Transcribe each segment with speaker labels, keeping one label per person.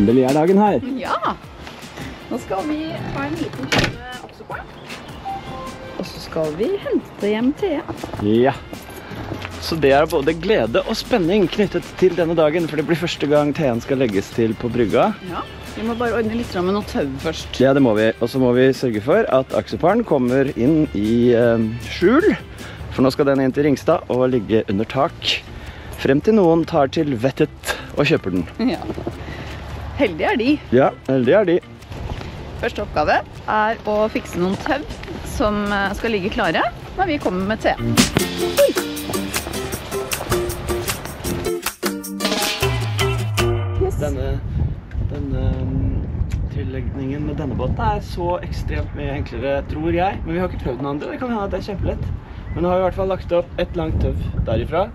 Speaker 1: Endelig er dagen her.
Speaker 2: Ja! Nå skal vi ta en liten tur med Oxoporn. Og så skal vi hente hjem Thea.
Speaker 1: Ja. Så det er både glede og spenning knyttet til denne dagen, for det blir første gang Theen skal legges til på brygga.
Speaker 2: Ja, vi må bare ordne litt med noe tau først.
Speaker 1: Ja, det må vi. Og så må vi sørge for at Oxoporn kommer inn i skjul. For nå skal den inn til Ringstad og ligge under tak. Frem til noen tar til vettet og kjøper den.
Speaker 2: Ja. Heldige er de.
Speaker 1: Ja, heldige er de.
Speaker 2: Første oppgave er å fikse noen tau som skal ligge klare når vi kommer med Thea. Oi!
Speaker 1: Denne tillegningen med denne båten er så ekstremt mye enklere, tror jeg. Men vi har ikke prøvd den andre, det kan hende at det er kjempelett. Men nå har vi i hvert fall lagt opp et langt tøv derifra,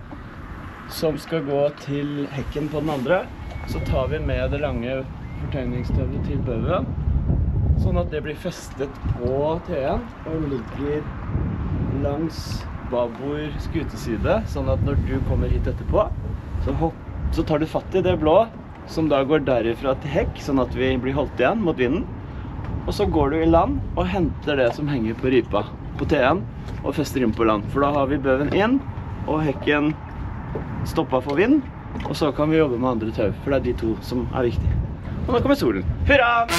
Speaker 1: som skal gå til hekken på den andre. Så tar vi med det lange fortøyningstøvet til bøven, sånn at det blir festet på Theen og ligger langs babord skuteside, sånn at når du kommer hit etterpå, så tar du fatt i det blå, som da går derifra til hekk, sånn at vi blir holdt igjen mot vinden. Og så går du i land og henter det som henger på ripa på Theen og fester inn på land. For da har vi bøven inn og hekken stoppet for vind, og så kan vi jobbe med andre tau, for det er de to som er viktige. Og nå kommer solen. Hurra!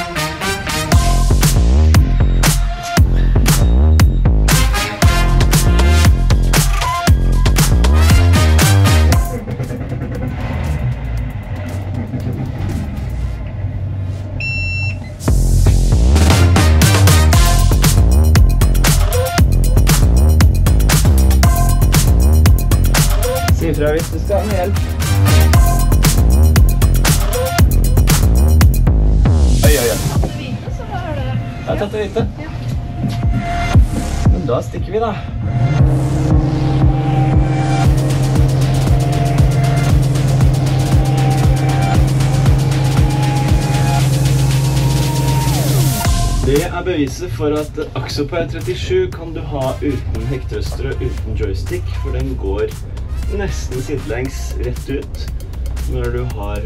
Speaker 1: Si ifra hvis du skal ha med hjelp. Oi, oi, oi. Jeg har tatt det hvite. Men da stikker vi da. Det er beviset for at Oxoporn 37 kan du ha uten hekktrøster og uten joystick, for den går nesten sidelengs rett ut når du har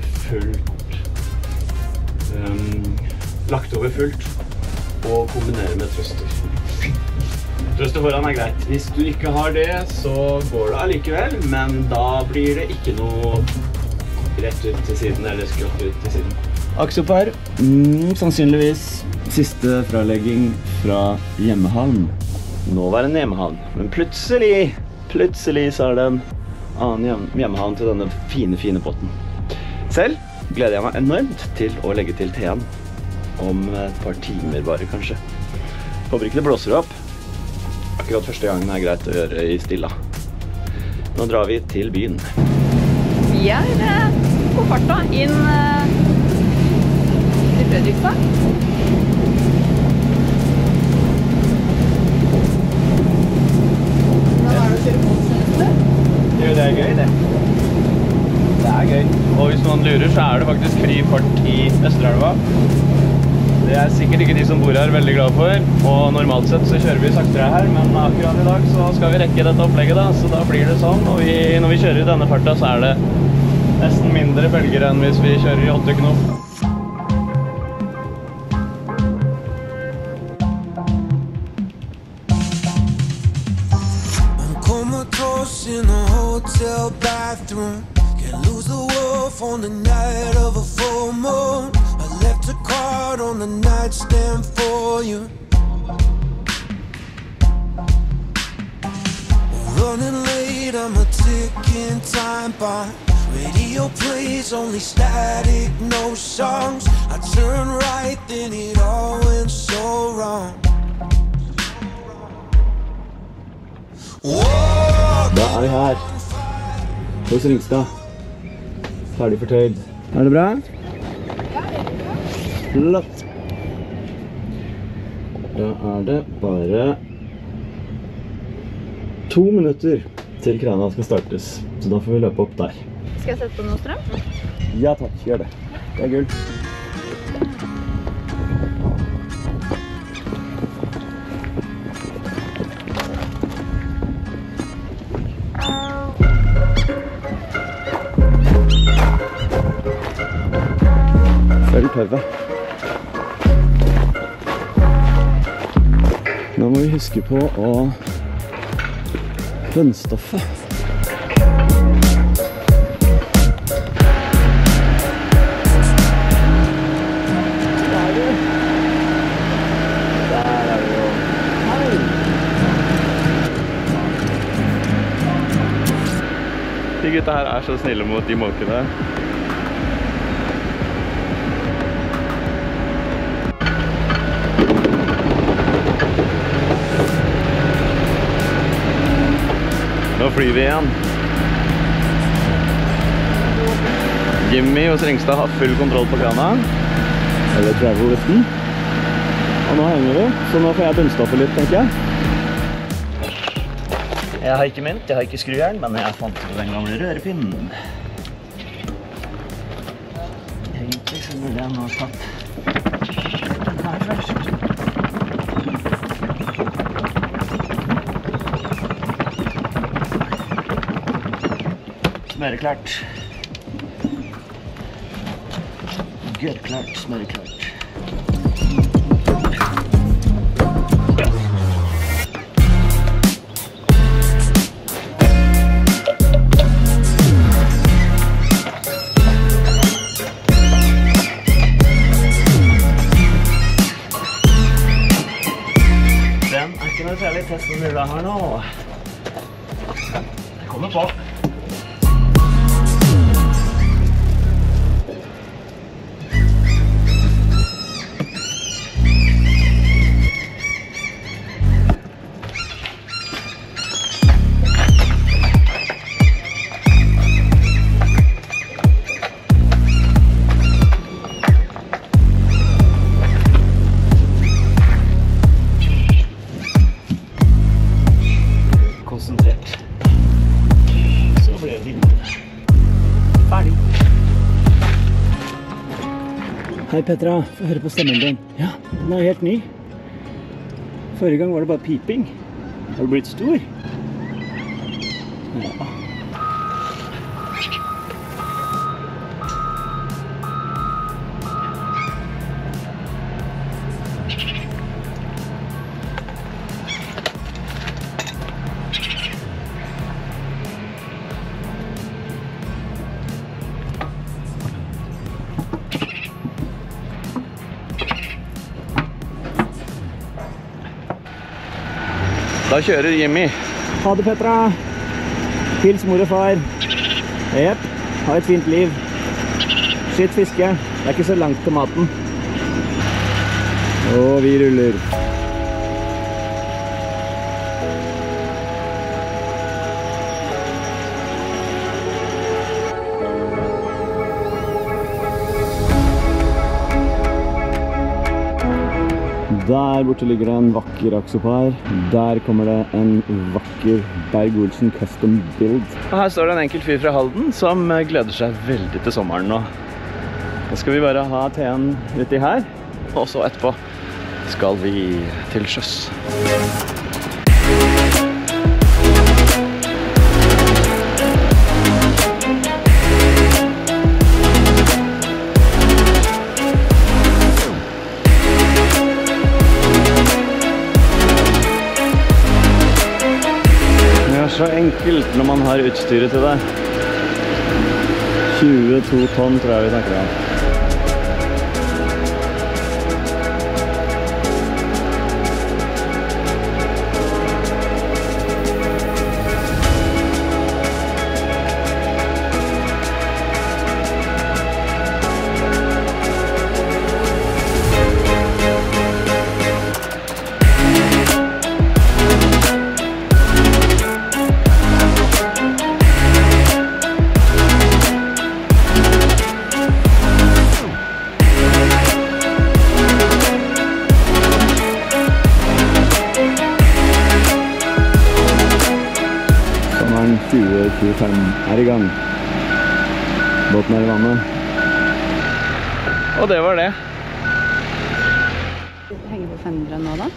Speaker 1: lagt over fullt og kombinerer med trøster. Trøster foran er greit. Hvis du ikke har det, så går det allikevel, men da blir det ikke noe rett ut til siden eller skrått ut til siden. Oxoporn, sannsynligvis siste fralegging fra hjemmehavn. Nåværende hjemmehavn, men plutselig så er det en annen hjemmehavn til denne fine båten. Selv gleder jeg meg enormt til å legge til Theen om et par timer bare, kanskje. Håper ikke det blåser opp. Akkurat første gangen er greit å gjøre i stilla. Nå drar vi til byen.
Speaker 2: Vi er på farta inn til Fredrikstad.
Speaker 1: Det er gøy, det. Det er gøy. Og hvis noen lurer, så er det faktisk fri fart i Østerelva. Det er sikkert ikke de som bor her veldig glad for, og normalt sett så kjører vi saktere her, men akkurat i dag så skal vi rekke dette opplegget da, så da blir det sånn. Og når vi kjører i denne farta, så er det nesten mindre bølger enn hvis vi kjører i 8 knop.
Speaker 3: In a hotel bathroom, can't lose the wolf on the night of a full moon. I left a card on the nightstand for you. Running late, I'm a ticking time bomb. Radio plays only static, no songs. I turn right, then it all went so wrong.
Speaker 1: Da er vi her hos Ringstad. Ferdig fortøyd. Er det bra?
Speaker 2: Ja, det er bra.
Speaker 1: Flott. Da er det bare 2 minutter til krana skal startes, så da får vi løpe opp der.
Speaker 2: Skal jeg sette på noe strøm?
Speaker 1: Ja takk, gjør det. Det er gull. tøvet. Nå må vi huske på å bunnstoffe. De gutta her er så snille mot de måkene. Nå flyr vi igjen. Jimmy og Sringstad har full kontroll på krana. Eller travel-liften. Og nå henger vi, så nå får jeg bunnstoffe litt, tenker jeg. Jeg har ikke mynt, jeg har ikke skrujern, men jeg fant den gamle rørepinnen. Egentlig så burde jeg nå tatt den her først. Smøreklart. Gørklart, smøreklart. Særlig testen mulig her nå. Jeg kommer på. Så ble det ferdig. Hei Petra, få høre på stemmen din. Ja, den er helt ny. Forrige gang var det bare piping. Har du blitt stor? Ja. Da kjører Jimmy. Ha det, Petra. Hils mor og far. Jepp, ha et fint liv. Skitt fiske. Det er ikke så langt til maten. Og vi ruller. Der borte ligger det en vakker aksopar. Der kommer det en vakker Berg-Olsen Custom Build. Og her står det en enkelt fyr fra Halden som gleder seg veldig til sommeren nå. Da skal vi bare ha teen uti her, og så etterpå skal vi til sjøs. Så enkelt når man har utstyret til det. 22 tonn tror jeg vi snakker om. Sommeren 2025 er i gang. Båten er i vannet. Og det var det.
Speaker 2: Henger på fendere nå da?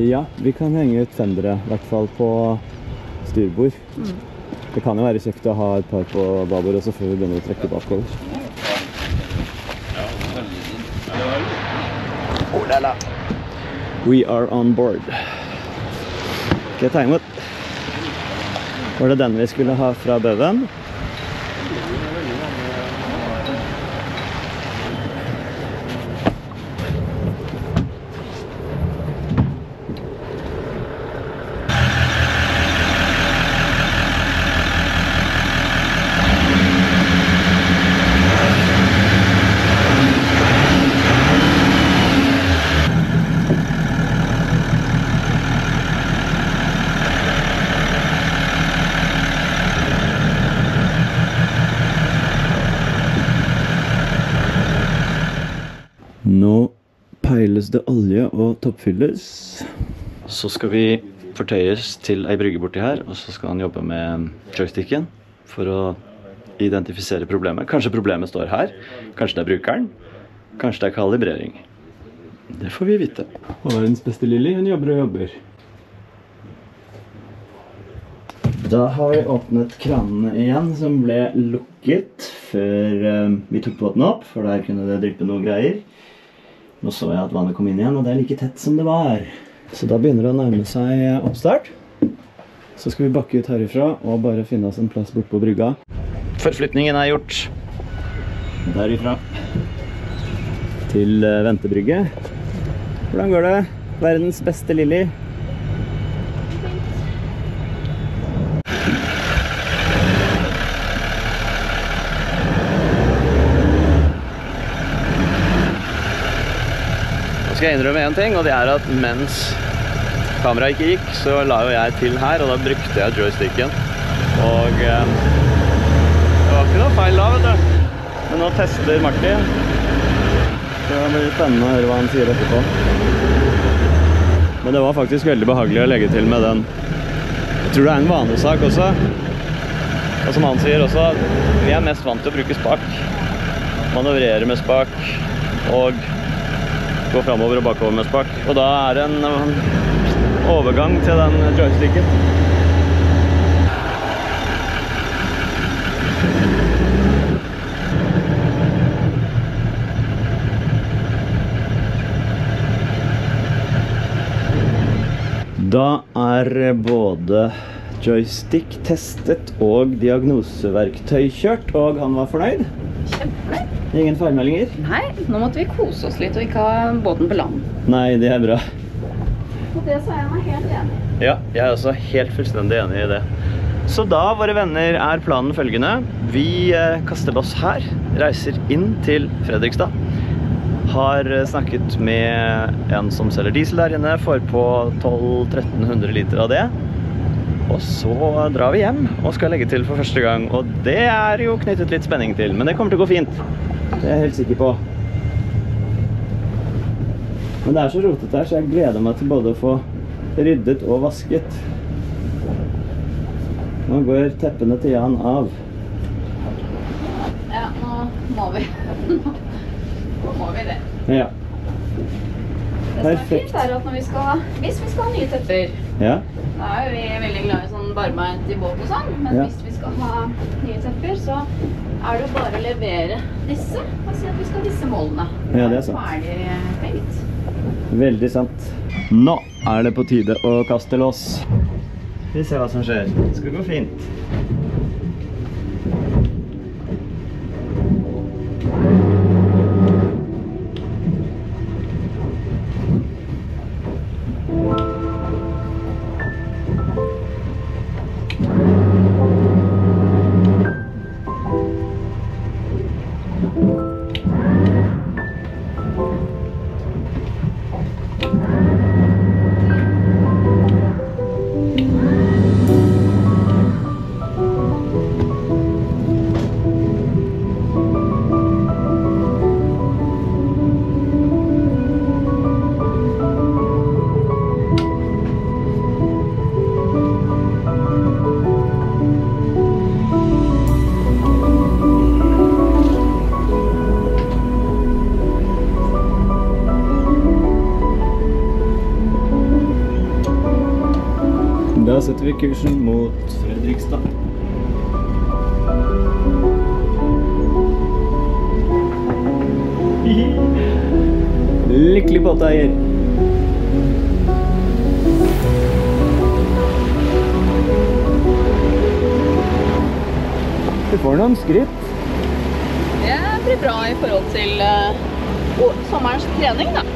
Speaker 1: Ja, vi kan henge ut fendere, i hvert fall på styrbord. Det kan jo være kjekt å ha et par på babord også før vi begynner å trekke bakover. Oh la la. We are on board. Skal jeg ta imot? Var det den vi skulle ha fra Bøven? Nå peiles det olje og toppfylles. Så skal vi fortøyes til ei brygge borti her, og så skal han jobbe med joysticken for å identifisere problemet. Kanskje problemet står her, kanskje det er brukeren, kanskje det er kalibrering. Det får vi vite. Og verdens beste Lily, hun jobber og jobber. Da har vi åpnet kranene igjen, som ble lukket før vi tok båten opp, for der kunne det dryppe noen greier. Nå så jeg at vannet kom inn igjen, og det er like tett som det var. Så da begynner det å nærme seg oppstart. Så skal vi bakke ut herifra og bare finne oss en plass bort på brygga. Forflytningen er gjort. Derifra til ventebrygge. Hvordan går det? Verdens beste Lily. Nå skal jeg innrømme en ting, og det er at mens kameraet ikke gikk, så la jo jeg til her, og da brukte jeg joysticken. Og det var ikke noe feil da, vet du. Men nå tester Martin. Så det blir spennende å høre hva han sier etterpå. Men det var faktisk veldig behagelig å legge til med den. Jeg tror det er en vanesak også. Og som han sier også, vi er mest vant til å bruke spak. Manøvrere med spak, og gå fremover og bakover med spak. Og da er det en overgang til den joysticken. Da er både joystick testet og diagnoseverktøy kjørt, og han var fornøyd.
Speaker 2: Kjempefornøyd.
Speaker 1: Ingen feilmeldinger?
Speaker 2: Nei, nå måtte vi kose oss litt og ikke ha båten på land.
Speaker 1: Nei, det er bra.
Speaker 2: Og det så er jeg meg helt enig.
Speaker 1: Ja, jeg er også helt fullstendig enig i det. Så da, våre venner, er planen følgende. Vi kaster loss her, reiser inn til Fredrikstad. Har snakket med en som selger diesel der inne, får på 1200-1300 liter av det. Og så drar vi hjem og skal legge til for første gang. Og det er jo knyttet litt spenning til, men det kommer til å gå fint. Det er jeg helt sikker på. Men det er så rotet her, så jeg gleder meg til både å få ryddet og vasket. Nå går teppene til Jan av.
Speaker 2: Ja, nå må vi. Nå må vi det.
Speaker 1: Ja.
Speaker 2: Det som er fint er at når vi skal, hvis vi skal ha nye tepper,
Speaker 1: Ja.
Speaker 2: da er jo vi veldig glad i sånn barbeint i båt og sånn, men
Speaker 1: Ja.
Speaker 2: hvis vi skal ha nye tepper, så er det jo bare å levere disse og si at vi skal ha disse målene.
Speaker 1: Ja, det er sant.
Speaker 2: Ferdig tenkt.
Speaker 1: Veldig sant. Nå er det på tide å kaste loss. Vi ser hva som skjer. Det skal gå fint. Da setter vi kursen mot Fredrikstad. Lykkelig båteier. Du får noen skritt.
Speaker 2: Det blir bra i forhold til sommerens trening, da.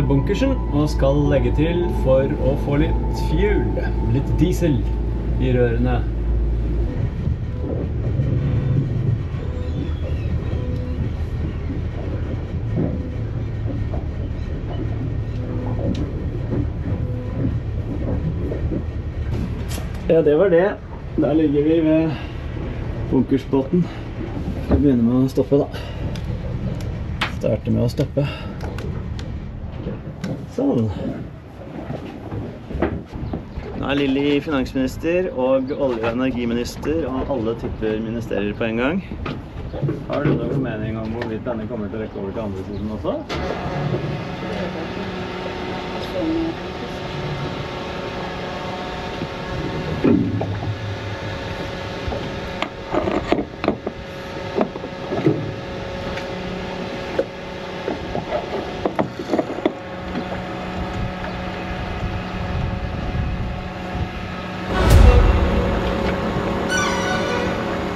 Speaker 1: Bunkersen og skal legge til for å få litt fuel, litt diesel i rørene. Ja, det var det. Der ligger vi ved bunkersbåten. Vi begynner med å stoppe da. Starte med å stoppe. Sånn. Nå er Lilly finansminister og olje- og energiminister og alle typer ministerier på en gang. Har du noen mening om hvorvidt denne kommer til å rekke over til andre siden også?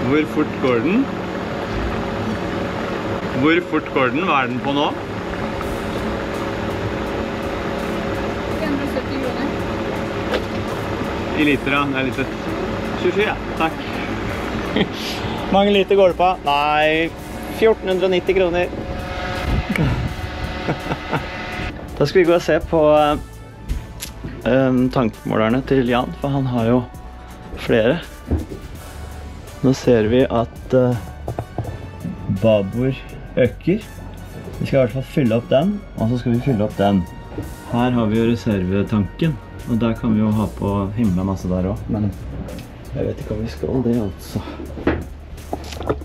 Speaker 1: Hvor fort går den? Hvor fort går den? Hva er den på nå?
Speaker 2: 370 kroner.
Speaker 1: I liter, ja. Det er liter. 24, ja. Takk. Mange liter går det på? Nei, 1490 kroner. Da skal vi gå og se på tankmålerne til Jan, for han har jo flere. Nå ser vi at babord øker. Vi skal i hvert fall fylle opp den, og så skal vi fylle opp den. Her har vi jo reservetanken, og der kan vi jo ha på himla masse der også. Men jeg vet ikke om vi skal det, altså.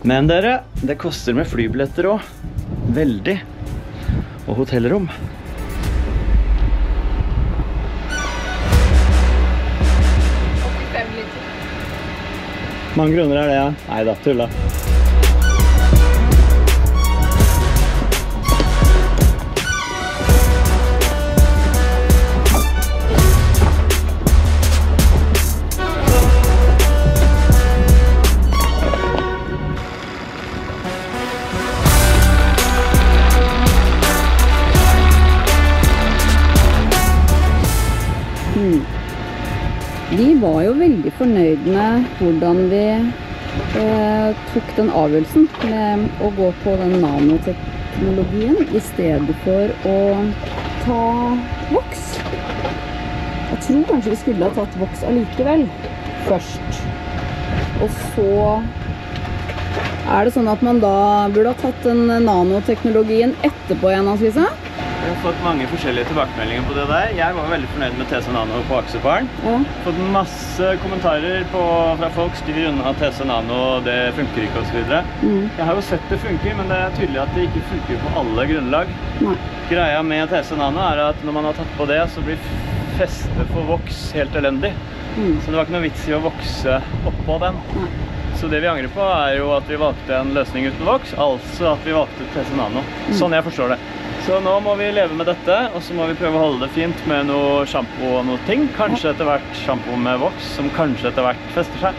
Speaker 1: Men dere, det koster med flybilletter også. Veldig. Og hotellrom. Mange kroner er det, ja? Nei da, tulla.
Speaker 2: Vi var jo veldig fornøyd med hvordan vi tok den avgjørelsen med å gå på den nanoteknologien i stedet for å ta voks. Jeg tror kanskje vi skulle ha tatt voks allikevel først. Og så er det sånn at man da burde ha tatt den nanoteknologien etterpå igjen, Lisa?
Speaker 1: Jeg har fått mange forskjellige tilbakemeldinger på det der. Jeg var veldig fornøyd med TC Nano på Akseparen. Ja. Fått masse kommentarer fra folk styrer unna TC Nano, det funker ikke og så videre. Jeg har jo sett det funker, men det er tydelig at det ikke funker på alle grunnlag. Nei. Greia med TC Nano er at når man har tatt på det, så blir festet for voks helt elendig. Så det var ikke noe vits i å vokse oppå den. Nei. Så det vi angrer på er jo at vi valgte en løsning uten voks, altså at vi valgte TC Nano. Sånn jeg forstår det. Så nå må vi leve med dette, og så må vi prøve å holde det fint med noe shampoo og noe ting. Kanskje etter hvert shampoo med voks, som kanskje etter hvert fester seg.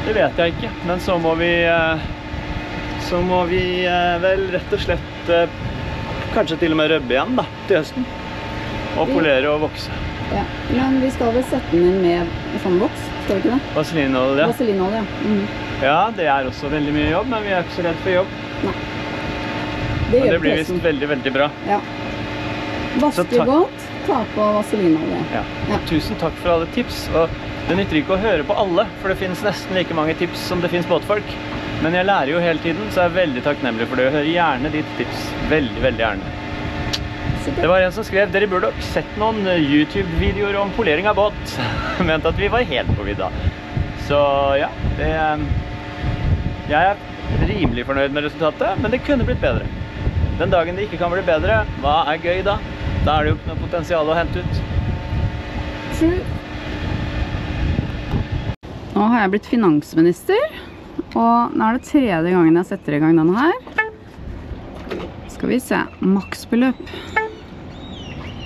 Speaker 1: Det vet jeg ikke, men så må vi vel rett og slett kanskje til og med røbbe igjen da, til høsten. Og polere og vokse.
Speaker 2: Ja, men vi skal vel sette den inn med sånn voks, skal vi ikke det?
Speaker 1: Vaselinolje.
Speaker 2: Vaselinolje, ja.
Speaker 1: Ja, det er også veldig mye jobb, men vi er ikke så redd for jobb. Nei. Men det blir vist veldig, veldig bra. Ja.
Speaker 2: Vaske godt, ta på vaselinolje.
Speaker 1: Ja. Ja. Tusen takk for alle tips. Og det nytter ikke å høre på alle, for det finnes nesten like mange tips som det finnes båtfolk. Men jeg lærer jo hele tiden, så jeg er veldig takknemlig for det. Jeg hører gjerne ditt tips. Veldig, veldig gjerne. Det var en som skrev, dere burde sett noen YouTube-videoer om polering av båt. Mente at vi var helt på vidda. Så ja, jeg er rimelig fornøyd med resultatet, men det kunne blitt bedre. Den dagen det ikke kan bli bedre, hva er gøy da? Da er det jo ikke noe potensial å hente ut.
Speaker 2: Nå har jeg blitt finansminister, og nå er det 3. gangen jeg setter i gang denne her. Skal vi se, maksbeløp.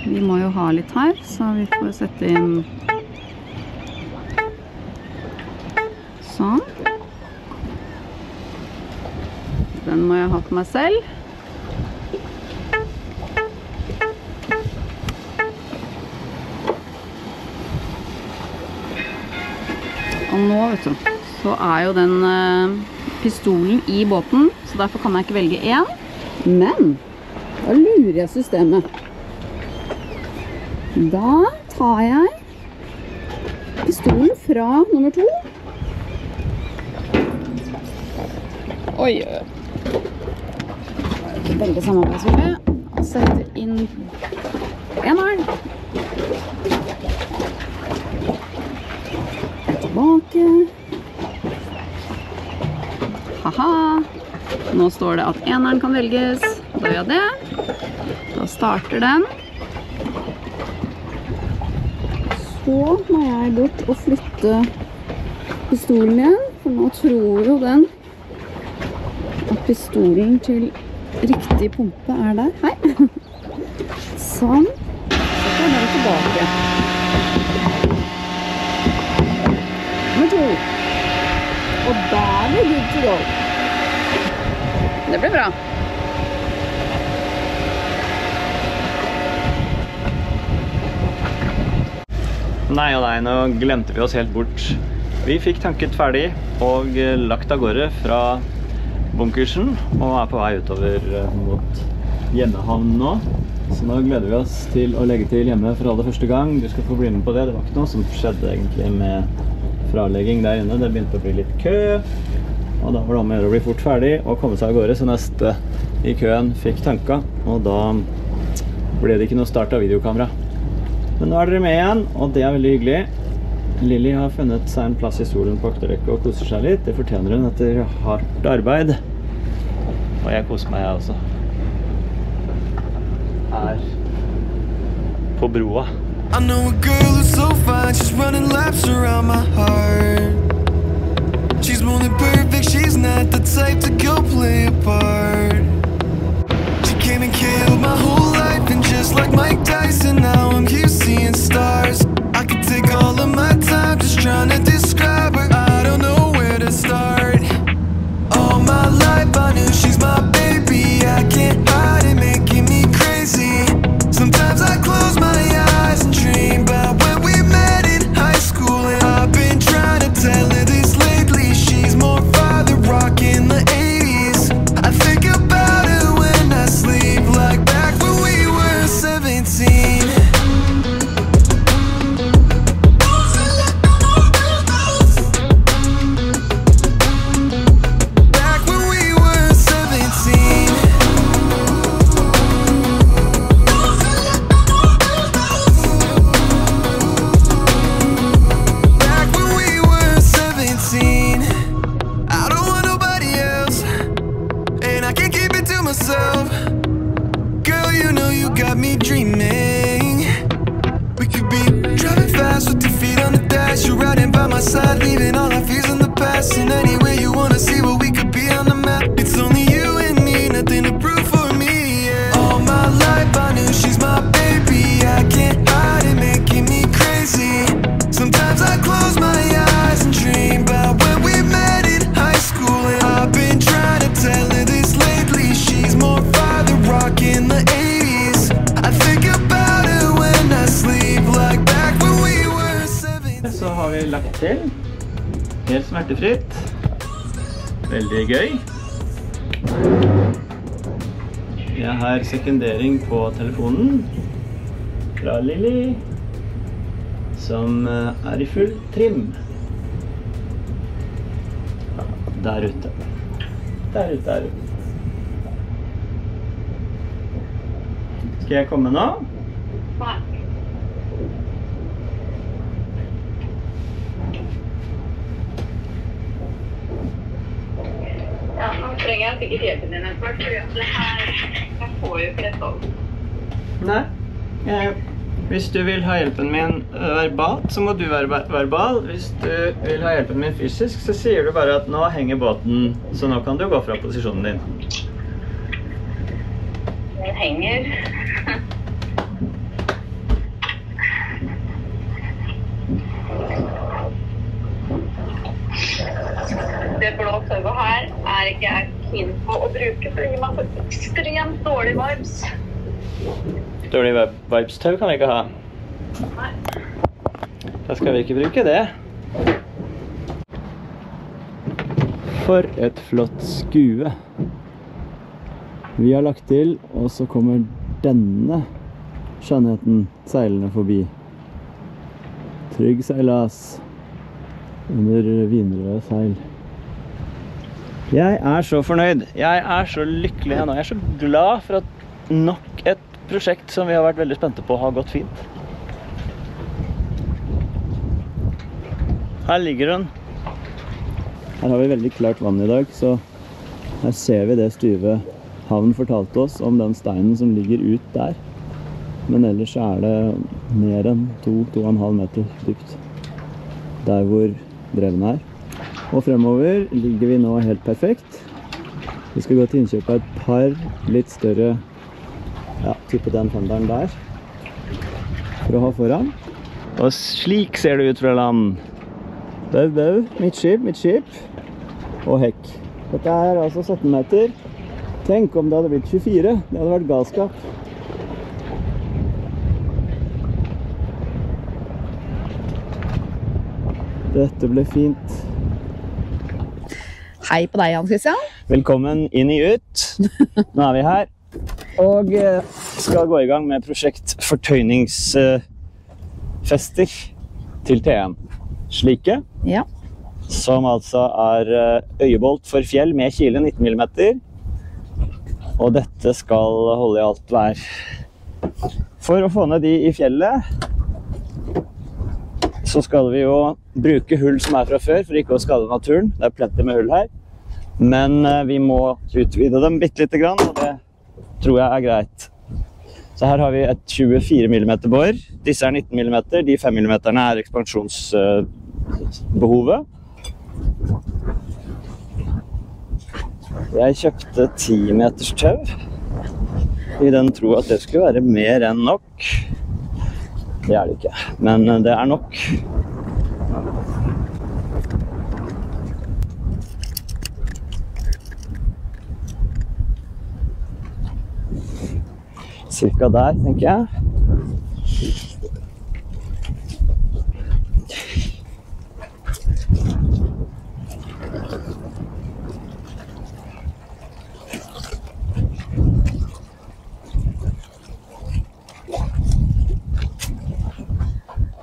Speaker 2: Vi må jo ha litt her, så vi får sette inn sånn. Den må jeg ha på meg selv. Og nå, vet du, så er jo den pistolen i båten, så derfor kan jeg ikke velge en. Men da lurer jeg systemet. Da tar jeg pistolen fra nummer 2. Oi, veldig samarbeidsvillig. Og setter inn eneren. Tilbake. Haha. Nå står det at eneren kan velges. Da gjør jeg det. Da starter den. Så må jeg bort og flytte pistolen igjen. For nå tror jo den at pistolen til riktig pumpe er der. Hei! Sånn. Så tar den tilbake. Nummer 2. Og da er vi good to go. Det blir bra.
Speaker 1: Nei og nei, nå glemte vi oss helt bort. Vi fikk tanket ferdig og lagt av gårde fra bunkersen og er på vei utover mot hjemmehavn nå. Så nå gleder vi oss til å legge til hjemme for aller første gang. Du skal få bli med på det. Det var ikke noe som skjedde egentlig med fralegging der inne. Det begynte å bli litt kø. Og da var det om å bli fort ferdig og komme seg av gårde, så neste i køen fikk tanka, og da ble det ikke noe start av videokamera. Men nå er dere med igjen, og det er veldig hyggelig. Lily har funnet seg en plass i stolen på akterrekket og koser seg litt. Det fortjener hun etter hardt arbeid. Og jeg koser meg, jeg også. Her på broa.
Speaker 3: I know a girl who's so fine, she's running laps around my heart. She's more than perfect, she's not the type to go play a part. She came and killed my whole life, and just like Mike Tyson, now I'm here seeing stars. I could take all of my time just trying to describe her. I don't know where to start. All my life I knew she's my baby. I can't hide it, making me crazy. Sometimes I close my eyes and dream about when we met in high school, and I've been trying to tell her this lately. She's more father rock in the 80s. I think about her when I sleep, like back when we were 17. Girl, you know you got me dreaming. We could be driving fast with your feet on the dash. You're riding by my side, leaving all our fears in the past. And anywhere you wanna see what we could be on the map. It's only you and me, nothing to prove for me, yeah. All my life I knew she's my baby. I can't hide it, making me crazy. Sometimes I close my eyes and dream about when we met in high school, and I've been trying to tell her this lately. She's more father rock in the 80s. I think about her when I sleep, like back when we were 17.
Speaker 1: Så har vi lagt til. Helt smertefritt. Veldig gøy. Jeg har sekundering på telefonen fra Lily, som er i full trim. Der ute. Der ute er hun. Skal jeg komme nå?
Speaker 2: Nei.
Speaker 4: jeg sikkert hjelpen din etter hvert, for det her, jeg får jo ikke rett over.
Speaker 1: Nei. Hvis du vil ha hjelpen min verbalt, så må du være verbal. Hvis du vil ha hjelpen min fysisk, så sier du bare at nå henger båten, så nå kan du gå fra posisjonen din.
Speaker 4: Den henger. Det blå tøvet her ikke jeg keen på å bruke, for det gir meg for ekstremt dårlig vibes.
Speaker 1: Dårlig vibes-tøv kan vi ikke ha.
Speaker 4: Nei.
Speaker 1: Da skal vi ikke bruke det. For et flott skue. Vi har lagt til, og så kommer denne skjønnheten seilende forbi. Trygg seilas under vinrøde seil. Jeg er så fornøyd. Jeg er så lykkelig nå. Jeg er så glad for at nok et prosjekt som vi har vært veldig spente på har gått fint. Her ligger hun. Her har vi veldig klart vann i dag, så her ser vi det Styve Havn fortalte oss om den steinen som ligger ut der. Men ellers er det mer enn 2,5 meter dypt der hvor dreven er. Og fremover ligger vi nå helt perfekt. Vi skal gå til innkjøp av et par litt større, ja, type den fenderen der, for å ha foran. Og slik ser det ut fra land. Bau, bau, midtskip, og hekk. Dette er altså 17 meter. Tenk om det hadde blitt 24, det hadde vært galskap. Dette ble fint.
Speaker 2: Hei på deg, Hans Christian.
Speaker 1: Velkommen inn i ut. Nå er vi her. Og skal gå i gang med prosjekt fortøyningsfester til TM. Slike.
Speaker 2: Ja.
Speaker 1: Som altså er øyebolt for fjell med kile 19 mm. Og dette skal holde i alt vær. For å få ned de i fjellet, så skal vi jo bruke hull som er fra før, for ikke å skade naturen. Det er plenty med hull her. Men vi må utvide dem bitte lite grann, og det tror jeg er greit. Så her har vi et 24 mm bor. Disse er 19 mm, de 5 mm er ekspansjonsbehovet. Jeg kjøpte 10 meters tøv, i den tro at det skulle være mer enn nok. Det er det ikke, men det er nok. Cirka der, tenker jeg.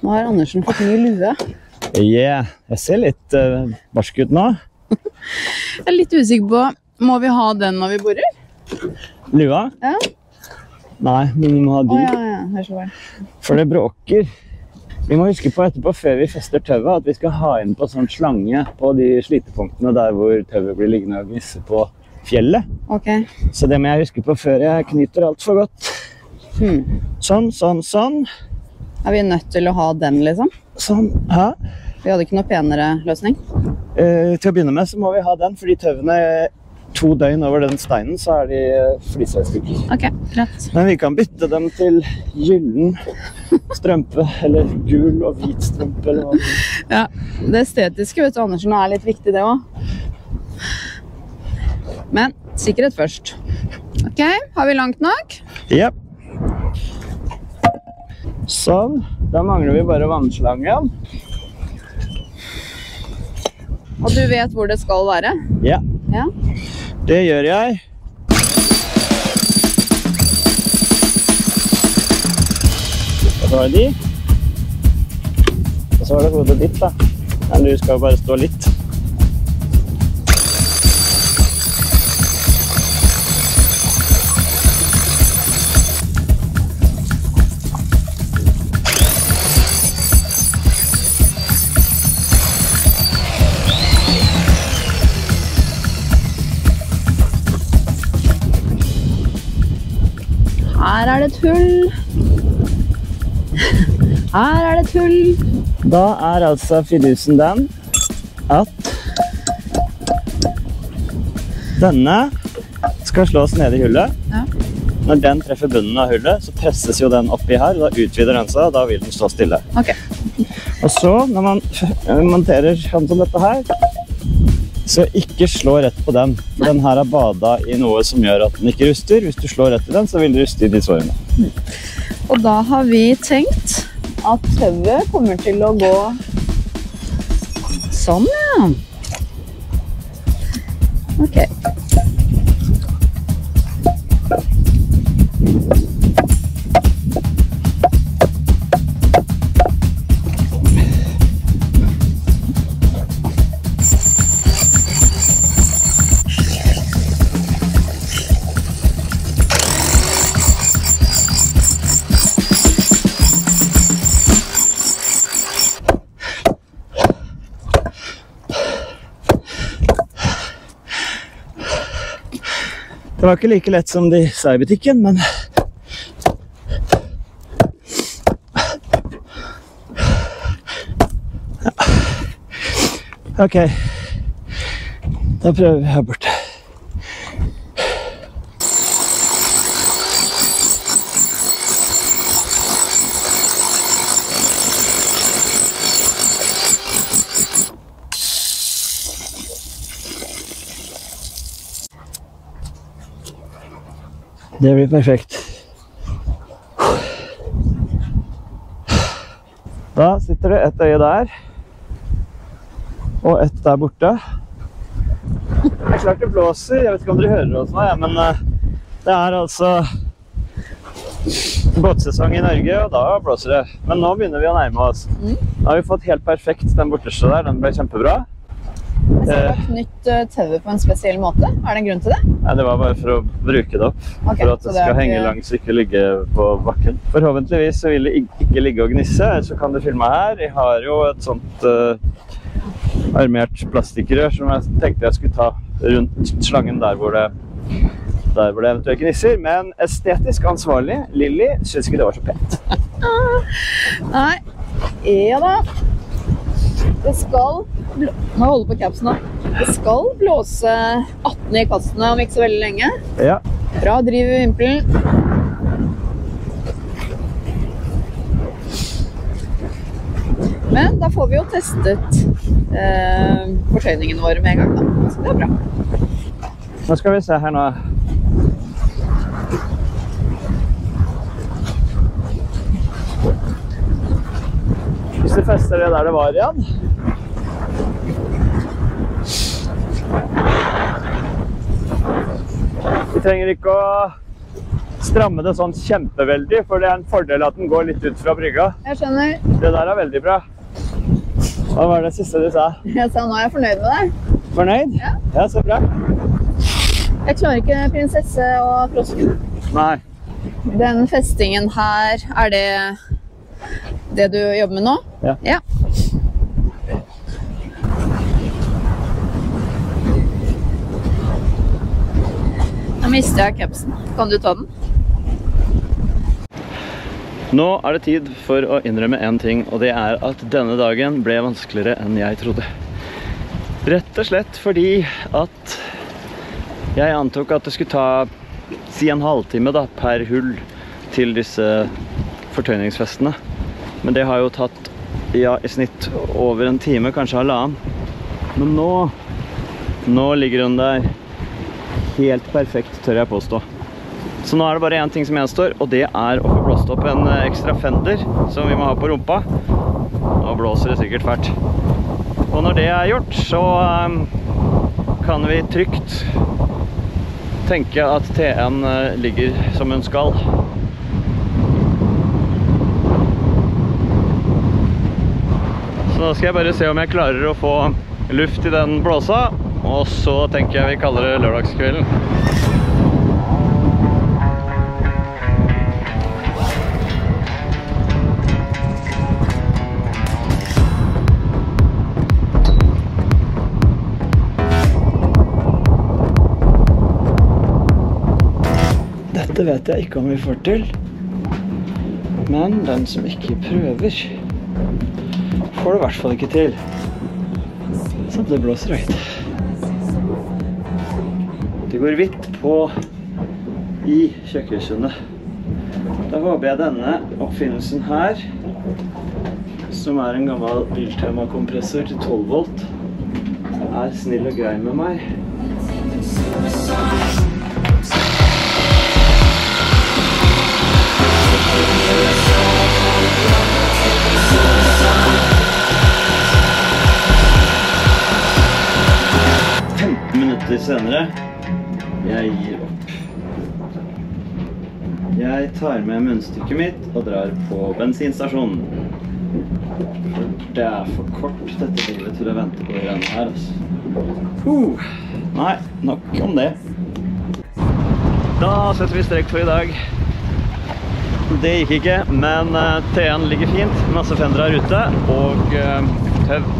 Speaker 2: Nå har Andersen fått ny lue.
Speaker 1: Yeah, jeg ser litt barsk ut nå.
Speaker 2: Jeg er litt usikker på, må vi ha den når vi borer?
Speaker 1: Lua?
Speaker 2: Ja.
Speaker 1: Nei, men vi må ha de.
Speaker 2: Ja.
Speaker 1: For det bråker. Vi må huske på etterpå, før vi fester tøvet, at vi skal ha inn på sånn slange på de slitepunktene der hvor tøvet blir liggende og gnisse på fjellet.
Speaker 2: Ok.
Speaker 1: Så det må jeg huske på før jeg knyter alt for godt. Sånn, sånn, sånn.
Speaker 2: Er vi nødt til å ha den, liksom?
Speaker 1: Sånn, ja.
Speaker 2: Vi hadde ikke noe penere løsning?
Speaker 1: Til å begynne med så må vi ha den, fordi tøvene 2 døgn over den steinen, så er de flisa i stykker.
Speaker 2: Ok, rett.
Speaker 1: Men vi kan bytte dem til gyllen strømpe, eller gul og hvit strømpe, eller hva.
Speaker 2: Ja, det estetiske, vet du, Andersen, er litt viktig det også. Men sikkerhet først. Ok, har vi langt nok?
Speaker 1: Ja. Sånn, da mangler vi bare vannslangen.
Speaker 2: Og du vet hvor det skal være?
Speaker 1: Ja.
Speaker 2: Ja.
Speaker 1: Det gjør jeg. Og så var det de. Og så var det hodet ditt da. Men du skal bare stå litt.
Speaker 2: Her det et hull. Her det et hull.
Speaker 1: Da altså fidusen den at denne skal slås ned I hullet.
Speaker 2: Ja.
Speaker 1: Når den treffer bunnen av hullet, så presses jo den oppi her, og da utvider den seg, og da vil den stå stille.
Speaker 2: Ok.
Speaker 1: Og så, når man monterer sånn som dette her, så ikke slå rett på den. For den her badet I noe som gjør at den ikke ruster. Hvis du slår rett I den, så vil du ruste I de sårene.
Speaker 2: Og da har vi tenkt at tauet kommer til å gå sånn, ja. Ok.
Speaker 1: Det var ikke like lett som de sa I butikken, men ja. Ok, da prøver vi her borte. Det blir perfekt. Da sitter det et øye der, og et der borte. Det klart det blåser, jeg vet ikke om dere hører oss nå, ja, men det altså båtsesong I Norge, og da blåser det. Men nå begynner vi å nærme oss. Da har vi fått helt perfekt den borteste der, den ble kjempebra.
Speaker 2: Jeg ser du har knytt tauet på en spesiell måte. Det en grunn til det?
Speaker 1: Nei, det var bare for å bruke det opp.
Speaker 2: Okay,
Speaker 1: for at det skal henge langs, ikke ligge på bakken. Forhåpentligvis så vil det ikke ligge og gnisse, så kan du filme her. Jeg har jo et sånt armert plastikkrør som jeg tenkte jeg skulle ta rundt slangen der hvor det eventuelt gnisser. Men estetisk ansvarlig, Lilly, synes ikke det var så pent.
Speaker 2: Nei, ja da. Det skal, nå holder på capsen nå, det skal blåse 18 I kastene om ikke så veldig lenge.
Speaker 1: Ja.
Speaker 2: Bra driv I vimpelen. Men da får vi jo testet fortøyningen vår med en gang da, så det bra.
Speaker 1: Nå skal vi se her nå. Hvis du fester det der det var igjen. Vi trenger ikke å stramme det sånn kjempeveldig, for det en fordel at den går litt ut fra brygga.
Speaker 2: Jeg skjønner.
Speaker 1: Det der veldig bra. Hva var det siste du sa?
Speaker 2: Jeg sa nå jeg fornøyd med deg.
Speaker 1: Fornøyd?
Speaker 2: Ja.
Speaker 1: Ja, så bra.
Speaker 2: Jeg klarer ikke prinsesse og frosken.
Speaker 1: Nei.
Speaker 2: Den festingen her, det du jobber med nå?
Speaker 1: Ja.
Speaker 2: Ja. Nå mistet jeg capsen. Kan du ta den?
Speaker 1: Nå det tid for å innrømme en ting, og det at denne dagen ble vanskeligere enn jeg trodde. Rett og slett fordi at jeg antok at det skulle ta si en halvtime da, per hull til disse fortøyningsfestene. Men det har jo tatt ja, I snitt over en time, kanskje halvannen. Men nå ligger hun der helt perfekt, tør jeg påstå. Så nå det bare en ting som gjenstår, og det å få blåst opp en ekstra fender som vi må ha på rumpa. Nå blåser det sikkert fælt. Og når det gjort, så kan vi trygt tenke at TN ligger som hun skal. Så nå skal jeg bare se om jeg klarer å få luft I den blåsa, og så tenker jeg vi kaller det lørdagskvelden. Dette det vet jeg ikke om vi får til. Men den som ikke prøver, får det i hvert fall ikke til. Så det blåser høyt. Det går hvitt på i kjøkkensundet. Da håper jeg denne oppfinnelsen her, som er en gammel Biltema-kompressor til 12 volt, er snill og grei med meg. Senere. Jeg gir opp. Jeg tar med munnstykket mitt og drar på bensinstasjonen. Det er for kort dette livet til å vente på greiene her, altså. Nei, nok om det. Da setter vi strek for i dag. Det gikk ikke, men T1 ligger fint. Masse fendere her ute, og tøv.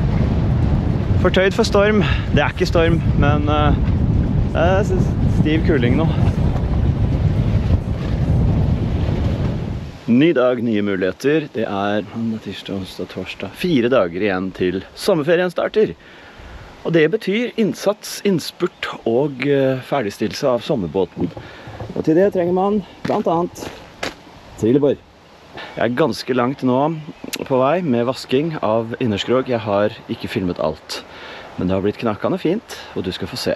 Speaker 1: Fortøyd for storm. Det er ikke storm, men stiv kuling nå. Ny dag, nye muligheter. Det er mandag, tirsdag, onsdag, torsdag. 4 dager igjen til sommerferien starter. Og det betyr innsats, innspurt og ferdigstillelse av sommerbåten. Og til det trenger man blant annet trillebår. Jeg er ganske langt nå på vei med vasking av innerskrog. Jeg har ikke filmet alt, men det har blitt knakkende fint, og du skal få se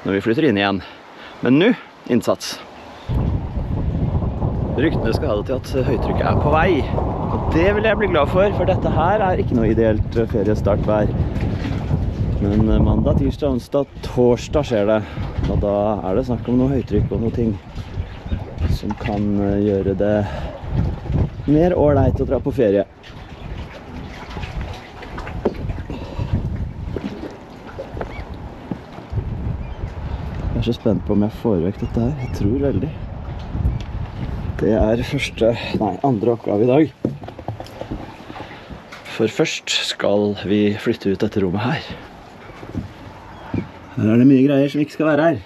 Speaker 1: når vi flytter inn igjen. Men nå, innsats. Ryktene skal ha det til at høytrykket er på vei, og det vil jeg bli glad for dette her er ikke noe ideelt feriestartvær. Men mandag, tirsdag, onsdag, torsdag skjer det, og da er det snakk om noe høytrykk og noe ting som kan gjøre det mer ålreit å dra på ferie. Jeg er så spent på om jeg får vekk dette her. Jeg tror veldig. Det er andre oppgave i dag. For først skal vi flytte ut dette rommet her. Her er det mye greier som ikke skal være her.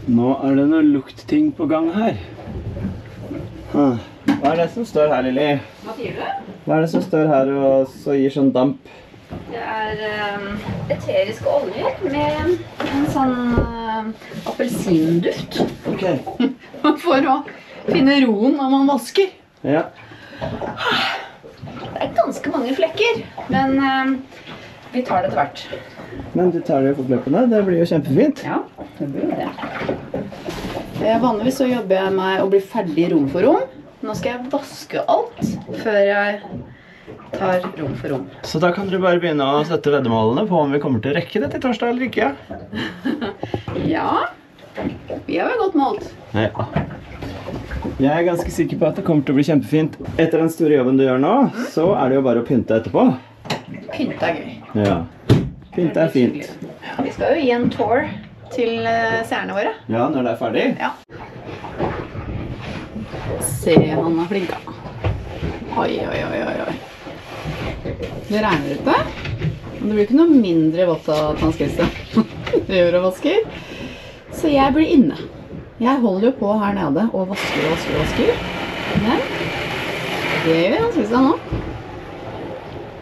Speaker 1: Nå er det noe luktting på gang her. Hva er det som står her, Lili?
Speaker 2: Hva sier du?
Speaker 1: Hva er det som står her og så gir sånn damp?
Speaker 2: Det er eteriske oljer med en sånn appelsinduft.
Speaker 1: Ok.
Speaker 2: For å finne roen når man vasker.
Speaker 1: Ja.
Speaker 2: Det er ganske mange flekker, men vi tar det etter hvert.
Speaker 1: Men du tar det på fortløpende, det blir jo kjempefint.
Speaker 2: Ja, det blir det. Vanligvis så jobber jeg med å bli ferdig rom for rom. Nå skal jeg vaske alt før jeg tar rom for rom.
Speaker 1: Så da kan dere bare begynne å sette veddemålene på om vi kommer til å rekke det til torsdag eller ikke.
Speaker 2: Ja, vi har vel godt målt.
Speaker 1: Ja. Jeg er ganske sikker på at det kommer til å bli kjempefint. Etter den store jobben du gjør nå, så er det jo bare å pynte etterpå.
Speaker 2: Pynte er gøy.
Speaker 1: Ja, pynte er fint.
Speaker 2: Vi skal jo gi en tour til seerne våre.
Speaker 1: Ja, når det er ferdig.
Speaker 2: Ja. Se, han er flink. Oi, oi, oi, oi, oi. Det regner ute. Det blir ikke noe mindre vått av tanskelse. Det gjør å vaske. Så jeg blir inne. Jeg holder jo på her nede og vasker og vasker og vasker. Men det gjør han synes jeg nå.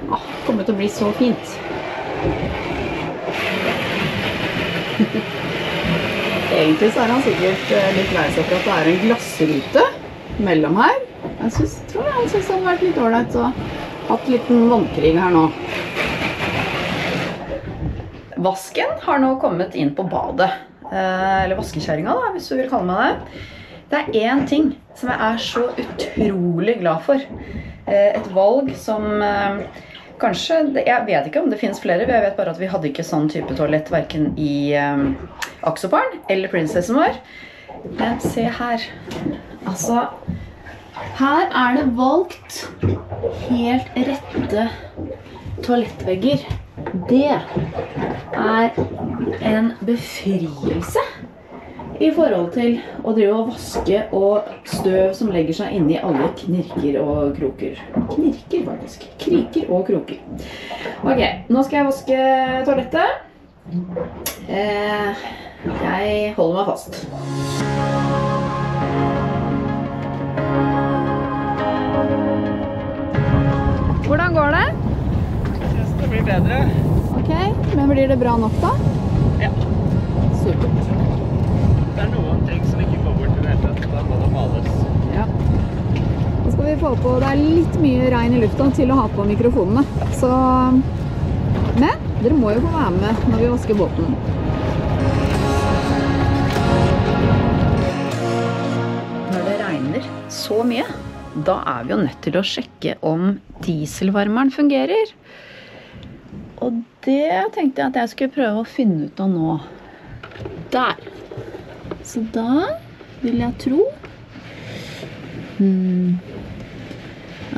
Speaker 2: Det kommer til å bli så fint. Egentlig så er han sikkert litt lei seg for at det er en glassrute mellom her. Jeg tror han synes det hadde vært litt ålreit å hatt en liten vannkrig her nå. Vasken har nå kommet inn på badet. Eller vaskekjæringa da, hvis du vil kalle meg det. Det er en ting som jeg er så utrolig glad for. Et valg som kanskje, jeg vet ikke om det finnes flere, jeg vet bare at vi hadde ikke sånn type toalett hverken i Axoparen eller Prinsessen vår. Men se her, altså, her er det valgt helt rette toalettvegger. Det er en befrielse i forhold til å drive og vaske og støv som legger seg inn i alle knirker og kroker. Knirker faktisk. Kriker og kroker. Ok, nå skal jeg vaske toalettet. Jeg holder meg fast. Hvordan går det?
Speaker 1: Jeg synes det blir bedre.
Speaker 2: Ok, men blir det bra nok da?
Speaker 1: Ja.
Speaker 2: Supert.
Speaker 1: Det noen ting som ikke går bort i det hele tatt. Da må det males.
Speaker 2: Ja. Nå skal vi få på, det litt mye regn i lufta til å ha på mikrofonene. Så, men dere må jo få være med når vi vasker båten. Når det regner så mye, da vi jo nødt til å sjekke om dieselvarmeren fungerer. Og det tenkte jeg at jeg skulle prøve å finne ut av nå. Der. Så da vil jeg tro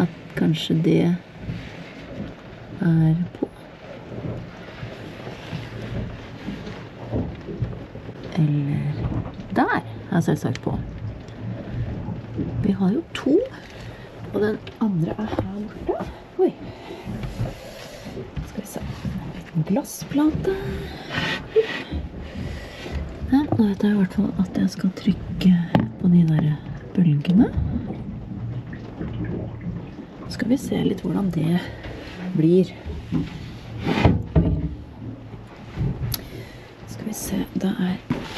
Speaker 2: at kanskje det på. Eller der selvsagt på. Vi har jo to, og den andre her borte. Oi. Skal vi se. En glassplate. Ja, nå vet jeg i hvert fall at jeg skal trykke på de der bølgene. Skal vi se litt hvordan det blir. Skal vi se, det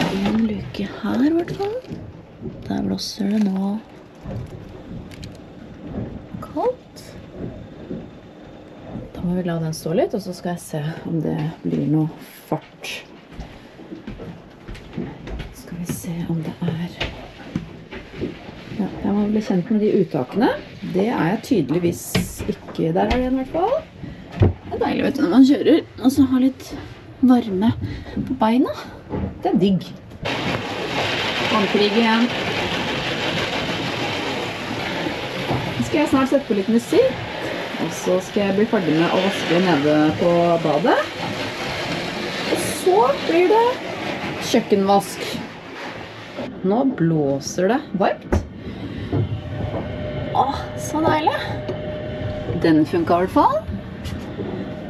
Speaker 2: en luke her i hvert fall. Der blåser det nå kaldt. Da må vi la den stå litt, og så skal jeg se om det blir noe fart. Skal vi se om det ja, jeg må bli kjent med de uttakene. Det jeg tydeligvis ikke. Der det en i hvert fall. Det deilig, vet du, når man kjører, og så har litt varme på beina. Det digg. Vannkrig igjen. Nå skal jeg snart sette på litt musikk. Og så skal jeg bli ferdig med å vaske nede på badet. Og så blir det kjøkkenvask. Nå blåser det varmt. Åh, så deilig. Den funket i hvert fall.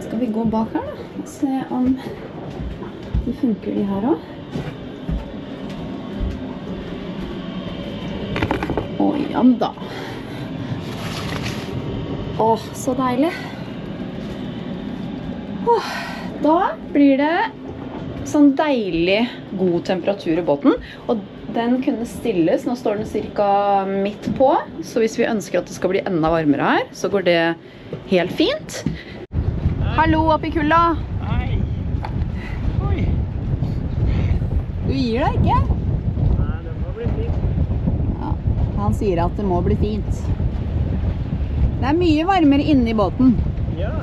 Speaker 2: Skal vi gå bak her da, og se om det funker de her også. Oi, ja da. Åh, så deilig. Åh, da blir det sånn deilig god temperatur i båten, og den kunne stilles. Nå står den cirka midt på, så hvis vi ønsker at det skal bli enda varmere her, så går det helt fint. Hallo, oppi kulda!
Speaker 1: Hei! Oi!
Speaker 2: Du gir deg ikke?
Speaker 1: Nei, det må bli fint.
Speaker 2: Ja, han sier at det må bli fint. Det mye varmere inne i båten.
Speaker 1: Ja.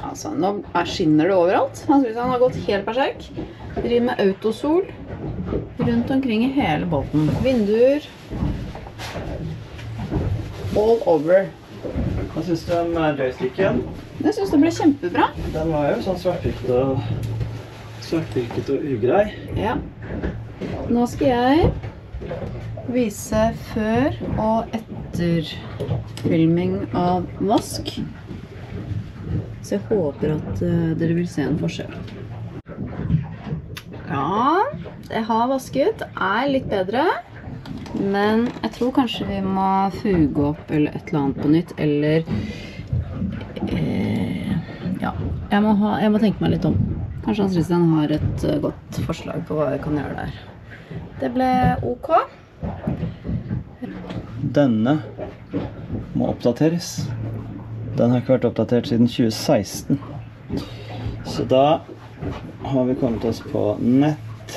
Speaker 2: Altså, nå skinner det overalt. Han synes han har gått helt berserk. Driver med autosol rundt omkring i hele båten. Vinduer. All over.
Speaker 1: Hva synes du om joysticken?
Speaker 2: Jeg synes det ble kjempebra.
Speaker 1: Den var jo sånn svartpirket og ugrei.
Speaker 2: Ja. Nå skal jeg vise før og etter filming av vask. Så jeg håper at dere vil se en forskjell. Ja, jeg har vasket. Det litt bedre. Men jeg tror kanskje vi må fuge opp eller et eller annet på nytt. Eller ja, jeg må tenke meg litt om. Kanskje Hans Christian har et godt forslag på hva jeg kan gjøre der. Det ble ok.
Speaker 1: Denne må oppdateres. Den har ikke vært oppdatert siden 2016. Så da har vi kommet oss på nett.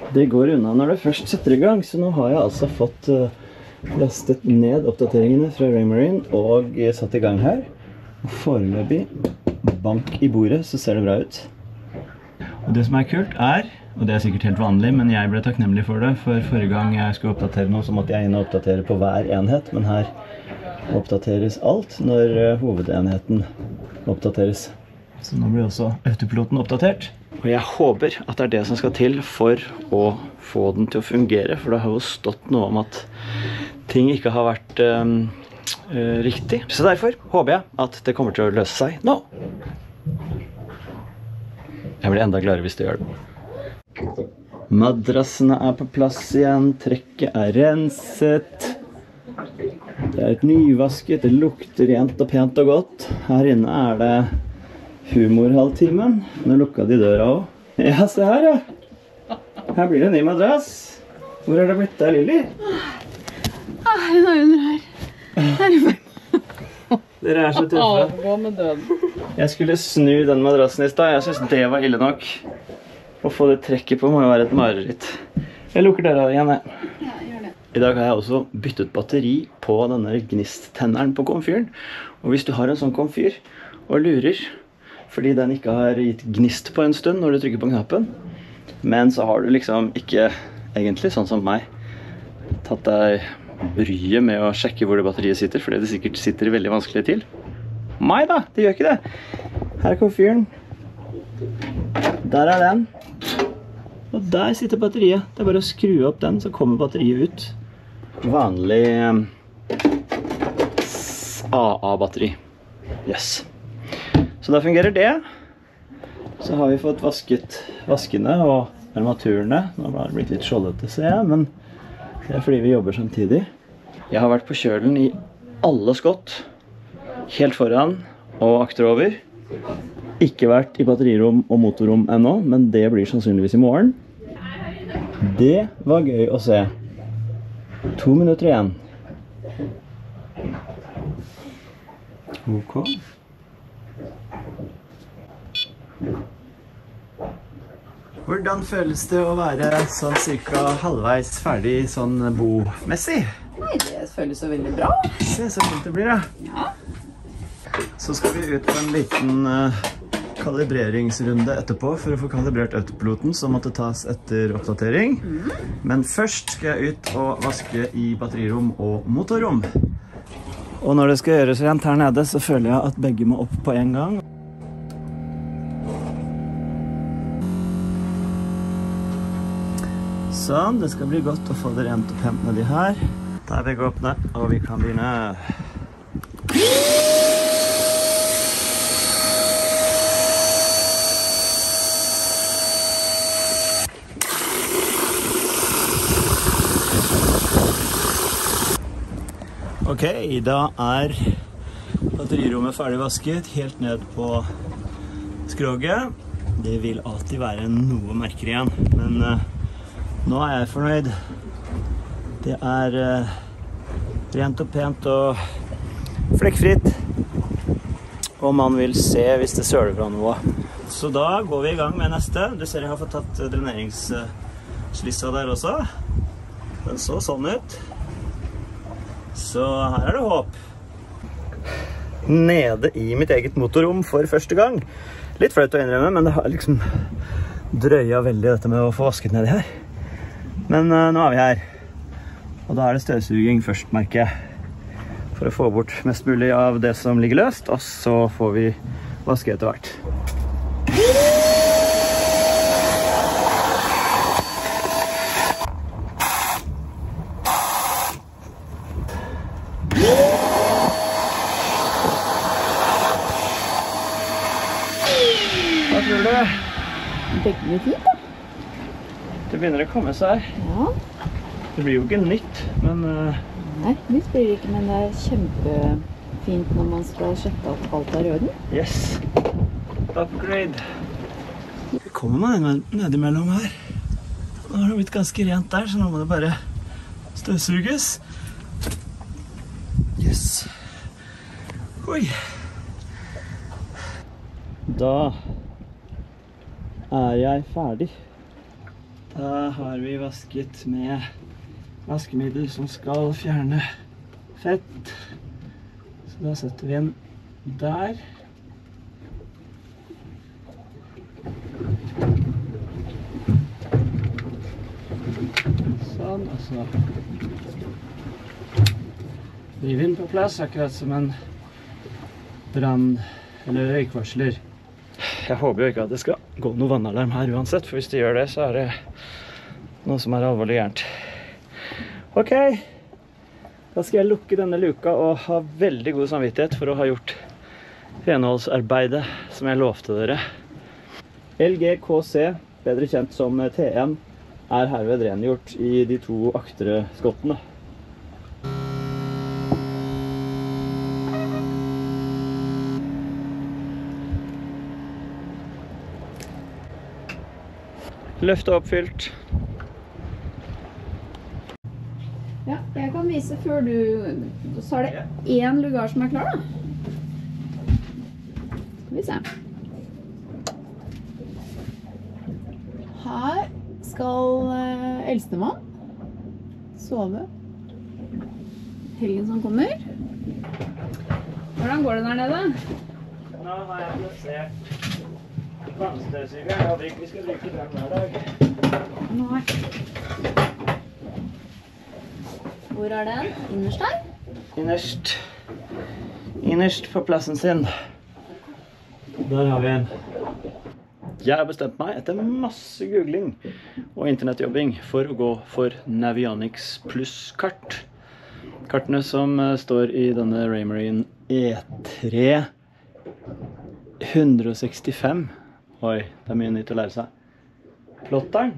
Speaker 1: Det går unna når det først setter i gang, så nå har jeg altså fått lastet ned oppdateringene fra Raymarine og satt i gang her. Og foreløpig, bank i bordet, så ser det bra ut. Og det som kult og det sikkert helt vanlig, men jeg ble takknemlig for det, for forrige gang jeg skulle oppdatere noe, så måtte jeg inn og oppdatere på hver enhet, men her oppdateres alt når hovedenheten oppdateres. Så nå blir også autopiloten oppdatert. Og jeg håper at det det som skal til for å få den til å fungere, for det har jo stått noe om at ting ikke har vært riktig. Så derfor håper jeg at det kommer til å løse seg nå. Jeg blir enda gladere hvis det gjør det. Madrassene er på plass igjen, trekket er renset. Det er et nyvasket, det lukter rent og pent og godt. Her inne er det humorhalvtimen. Nå lukket de døra også. Ja, se her ja. Her blir det en ny madrass. Hvor er det blitt av Lili?
Speaker 2: Hun er under her.
Speaker 1: Dere er så tøffe.
Speaker 2: Gå med døden.
Speaker 1: Jeg skulle snu den madrassen i sted. Jeg synes det var ille nok. Å få det trekket på må jo være et mareritt. Jeg lukker døra igjen.
Speaker 2: Ja, gjør det.
Speaker 1: I dag har jeg også byttet batteri på denne gnisttenneren på komfyren. Og hvis du har en sånn komfyr og lurer, fordi den ikke har gitt gnist på en stund når du trykker på knappen, men så har du liksom ikke egentlig, sånn som meg, tatt deg bryet med å sjekke hvor det batteriet sitter, fordi det sikkert sitter veldig vanskelig til. Meg da, det gjør ikke det. Her er komfyren. Der er den. Og der sitter batteriet. Det er bare å skru opp den, så kommer batteriet ut. Vanlig AA-batteri. Yes. Så da fungerer det. Så har vi fått vasket vaskene og armaturene. Nå har det blitt litt skjoldete, ser jeg, men det er fordi vi jobber samtidig. Jeg har vært på kjølen i alle skott, helt foran og akterover. Ikke vært i batterirom og motorrom ennå, men det blir sannsynligvis i morgen. Det var gøy å se. 2 minutter igjen. Ok. Hvordan føles det å være sånn cirka halvveis ferdig sånn bomessig?
Speaker 2: Nei, det føles jo veldig bra.
Speaker 1: Se så fint det blir da.
Speaker 2: Ja.
Speaker 1: Så skal vi ut på en liten kalibreringsrunde etterpå for å få kalibrert autopiloten som måtte tas etter oppdatering. Men først skal jeg ut og vaske i batterirom og motorrom. Og når det skal gjøres rent her nede, så føler jeg at begge må opp på en gang. Sånn, det skal bli godt å få det rent og pent nedi her. Da er begge åpne, og vi kan begynne. Ok, da er batterirommet ferdig vasket, helt ned på skroget. Det vil alltid være noe merker igjen, men nå er jeg fornøyd. Det er rent og pent og flekkfritt. Og man vil se hvis det søler fra noe. Så da går vi i gang med neste. Du ser jeg har fått tatt dreneringsslissa der også. Den så sånn ut. Så her er det håp. Nede i mitt eget motorrom for første gang. Litt flaut å innrømme, men det har liksom drøya veldig dette med å få vasket nedi her. Men nå er vi her. Og da er det støvsuging først, merker jeg. For å få bort mest mulig av det som ligger løst, og så får vi vaske etter hvert. Hva tror du?
Speaker 2: Veldig fint da.
Speaker 1: Det begynner å komme seg.
Speaker 2: Ja.
Speaker 1: Det blir jo ikke nytt, men
Speaker 2: Nei, nytt blir det ikke, men det er kjempefint når man skal sjekke at alt er i orden.
Speaker 1: yes. Upgrade. Det kommer meg nedimellom her. Nå har det blitt ganske rent der, så nå må det bare støvsuges. Yes. Oi. Da er jeg ferdig. Da har vi vasket med vaskemiddel som skal fjerne fett. Så da setter vi en der. Sånn, og så driver den på plass, akkurat som en brann- eller røykvarsler. Jeg håper jo ikke at det skal gå noe vannalarm her uansett, for hvis det gjør det, så er det noe som er alvorlig gærent. Ok, Da skal jeg lukke denne luka og ha veldig god samvittighet for å ha gjort renholdsarbeidet som jeg lovte dere. LGKC, bedre kjent som T1, er herved rengjort i de 2 aktere skottene. Løftet oppfylt.
Speaker 2: Ja, jeg kan vise før du... Så er det 1 lugar som er klar da. Skal vi se. Her skal eldstemann sove. Helgen som kommer. Hvordan går det der nede?
Speaker 1: Nå har jeg plassert vannstøvsugeren. Vi skal bruke den hver dag.
Speaker 2: Nei. Hvor er den? Innerst der?
Speaker 1: Innerst på plassen sin. Der har vi en. Jeg har bestemt meg etter masse googling og internettjobbing for å gå for Navionics Plus kart. Kartene som står i denne Raymarine E3 165. Oi, det er mye nytt å lære seg. Plotteren,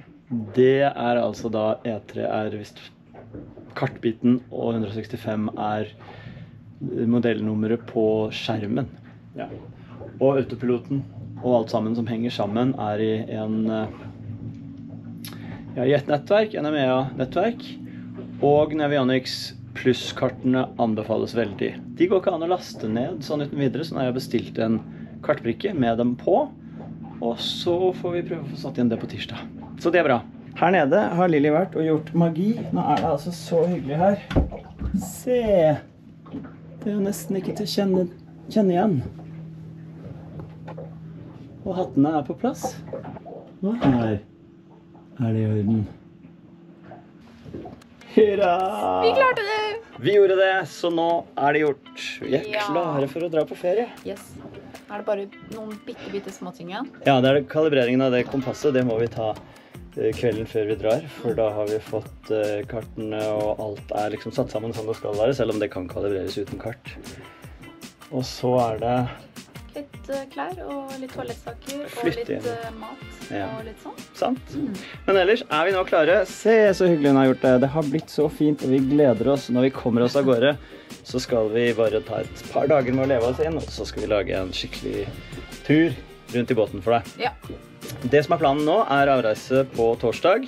Speaker 1: det er altså da E3 er visst kartbiten, og 165 er modellnummeret på skjermen. Ja. Og autopiloten og alt sammen som henger sammen er i et nettverk, NMEA-nettverk, og Navionics Plus-kartene anbefales veldig. De går ikke an å laste ned sånn uten videre, så nå har jeg bestilt en kartbrikke med dem på, og så får vi prøve å få satt igjen det på tirsdag. Så det er bra. Her nede har Lily vært og gjort magi. Nå er det altså så hyggelig her. Se! Det er jo nesten ikke til å kjenne igjen. Og hattene er på plass. Og her er det i orden. Hurra!
Speaker 2: Vi klarte det!
Speaker 1: Vi gjorde det, så nå er det gjort. Vi er klare for å dra på ferie.
Speaker 2: Yes. Er det bare noen bitte små ting igjen?
Speaker 1: Ja, det er kalibreringen av det kompasset. Det må vi ta kvelden før vi drar, for da har vi fått kartene, og alt er liksom satt sammen som det skal være, selv om det kan kalibreres uten kart. Og så er det
Speaker 2: litt klær og litt toalettsaker og litt mat og litt sånn.
Speaker 1: Sant. Men ellers er vi nå klare. Se så hyggelig hun har gjort det. Det har blitt så fint, og vi gleder oss. Når vi kommer oss av gårde, så skal vi bare ta et par dager med å leve oss inn, og så skal vi lage en skikkelig tur rundt i båten for deg.
Speaker 2: Ja.
Speaker 1: Det som er planen nå er avreise på torsdag.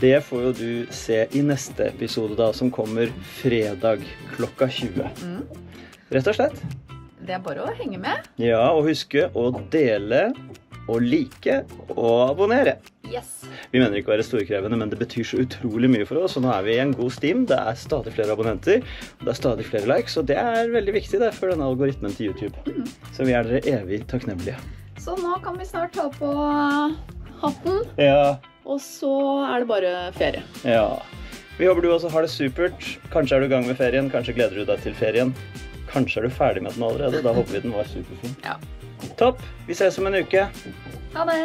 Speaker 1: Det får jo du se i neste episode da, som kommer fredag klokka 20. Rett og slett.
Speaker 2: Det er bare å henge med.
Speaker 1: Ja, og huske å dele og like og abonnere.
Speaker 2: Yes.
Speaker 1: Vi mener ikke å være storkrevende, men det betyr så utrolig mye for oss, og nå er vi i en god steam. Det er stadig flere abonnenter, og det er stadig flere likes, og det er veldig viktig det for denne algoritmen til YouTube. Så vi er dere evig takknemlige.
Speaker 2: Så nå kan vi snart ta på hatten,
Speaker 1: Ja.
Speaker 2: og så er det bare ferie.
Speaker 1: Ja. Vi håper du også har det supert. Kanskje er du i gang med ferien, kanskje gleder du deg til ferien. Kanskje er du ferdig med den allerede, da håper vi den var superfin.
Speaker 2: Ja.
Speaker 1: Topp, vi ses om en uke.
Speaker 2: Ha det!